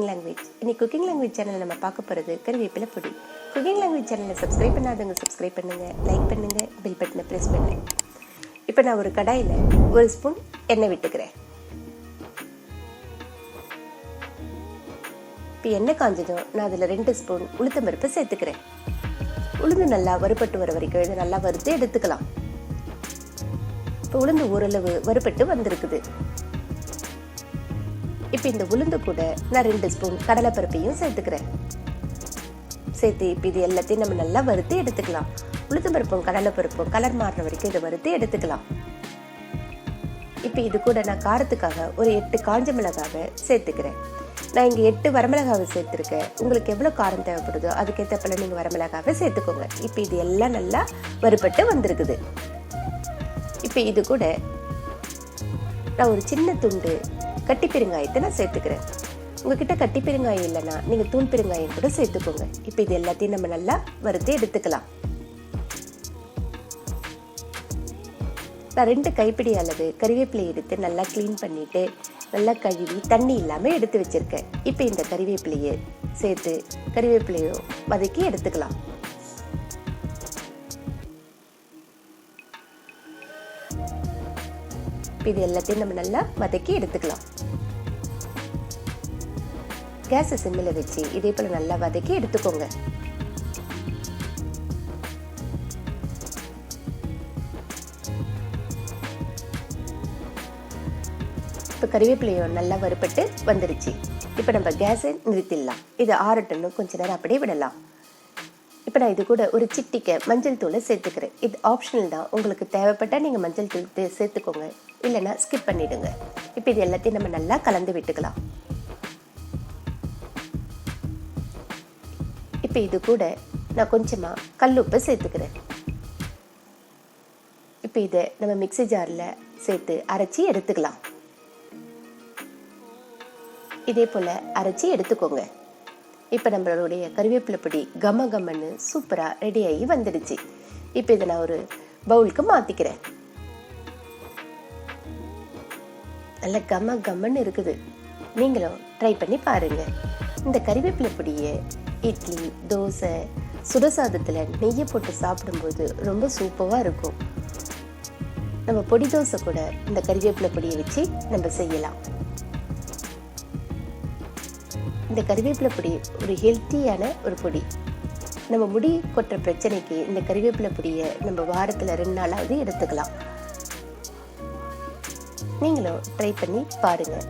Language. இன்னைக்கு cooking language சேனலில் நம்ம பார்க்க போகிறது கருவேப்பிலை பொடி. குக்கிங் லாங்குவேஜ் சேனலை சப்ஸ்கிரைப் பண்ணாதவங்க சப்ஸ்கிரைப் பண்ணுங்கள், லைக் பண்ணுங்கள், பெல் பட்டனை ப்ரெஸ் பண்ணுங்கள். இப்போ நான் ஒரு கடாயில் 1 ஸ்பூன் எண்ணெய் விட்டுக்கிறேன். இப்போ எண்ணெய் காஞ்சதும் நான் அதில் 2 ஸ்பூன் உளுத்தம்பருப்பு சேர்த்துக்கிறேன். உளுந்து நல்லா வறுபட்டு வர வரைக்கும் இதை நல்லா வறுத்து எடுத்துக்கலாம். இப்போ உளுந்து ஓரளவு வறுபட்டு வந்திருக்குது. இப்போ இந்த உளுந்து கூட நான் 2 ஸ்பூன் கடலைப்பருப்பையும் சேர்த்துக்கிறேன். சேர்த்து இப்போ இது எல்லாத்தையும் நம்ம நல்லா வறுத்து எடுத்துக்கலாம். உளுந்து பருப்பும் கடலைப்பருப்பும் கலர் மாறுற வரைக்கும் இதை வறுத்து எடுத்துக்கலாம். இப்போ இது கூட நான் காரத்துக்காக ஒரு 8 காஞ்ச மிளகாவை சேர்த்துக்கிறேன். நான் இங்கே 8 வரமிளகாவை சேர்த்துருக்கேன். உங்களுக்கு எவ்வளோ காரம் தேவைப்படுதோ அதுக்கேற்றப்பல நீங்கள் வரமிளகாவை சேர்த்துக்கோங்க. இப்போ இது எல்லாம் நல்லா வறுபட்டு வந்திருக்குது. இப்போ இது கூட நான் ஒரு சின்ன துண்டு கட்டி பெருங்காயத்தை நான் சேர்த்துக்கிறேன். உங்ககிட்ட கட்டி பெருங்காயம் இல்லைன்னா நீங்கள் தூள் பெருங்காயம் கூட சேர்த்துக்கோங்க. இப்போ இது எல்லாத்தையும் நம்ம நல்லா வறுத்து எடுத்துக்கலாம். நான் 2 கைப்பிடி அளவு கறிவேப்பிலை எடுத்து நல்லா க்ளீன் பண்ணிட்டு நல்லா கழுவி தண்ணி இல்லாமல் எடுத்து வச்சிருக்கேன். இப்போ இந்த கறிவேப்பிலையை சேர்த்து கறிவேப்பிலையும் வதக்கி எடுத்துக்கலாம். இது எல்லாத்தையும் நம்ம நல்லா வதக்கி எடுத்துக்கலாம். கேஸை சிம்மில் வச்சு இதே போல நல்லா வதக்கி எடுத்துக்கோங்க. இப்போ கறிவேப்பிலையும் நல்லா வறுபட்டு வந்துருச்சு. இப்போ நம்ம கேஸை நிறுத்திடலாம். இது ஆறட்டணும், கொஞ்ச நேரம் அப்படியே விடலாம். இப்போ நான் இது கூட ஒரு சிட்டிக்கை மஞ்சள் தூளை சேர்த்துக்கிறேன். இது ஆப்ஷனல் தான், உங்களுக்கு தேவைப்பட்டால் நீங்கள் மஞ்சள் தூள் சேர்த்துக்கோங்க, இல்லைன்னா ஸ்கிப் பண்ணிவிடுங்க. இப்போ இது எல்லாத்தையும் நம்ம நல்லா கலந்து விட்டுக்கலாம். இப்போ இது கூட நான் கொஞ்சமாக கல்லுப்பை சேர்த்துக்கிறேன். இப்போ இதை நம்ம மிக்ஸி ஜாரில் சேர்த்து அரைச்சி எடுத்துக்கலாம். இதே போல் அரைச்சி எடுத்துக்கோங்க. இப்போ நம்மளுடைய கறிவேப்பிலை பொடி கம கம்மன்னு சூப்பராக ரெடியாகி வந்துடுச்சு. இப்போ இதை நான் ஒரு பவுலுக்கு மாற்றிக்கிறேன். நல்ல கம கம்மன்னு இருக்குது. நீங்களும் ட்ரை பண்ணி பாருங்கள். இந்த கறிவேப்பிலை பொடியை இட்லி, தோசை, சுடசாதத்தில் நெய்யை போட்டு சாப்பிடும்போது ரொம்ப சூப்பராக இருக்கும். நம்ம பொடி தோசை கூட இந்த கறிவேப்பிலை பொடியை வச்சு நம்ம செய்யலாம். இந்த கறிவேப்பிலை பொடி ஒரு ஹெல்த்தியான ஒரு பொடி. நம்ம முடி கொட்டுற பிரச்சனைக்கு இந்த கறிவேப்பிலை பொடியை நம்ம வாரத்தில் 2 நாளாவது எடுத்துக்கலாம். நீங்களும் ட்ரை பண்ணி பாருங்கள்.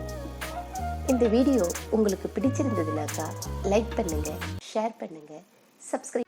இந்த வீடியோ உங்களுக்கு பிடிச்சிருந்ததுனாக்கா லைக் பண்ணுங்கள், ஷேர் பண்ணுங்கள், சப்ஸ்கிரைப்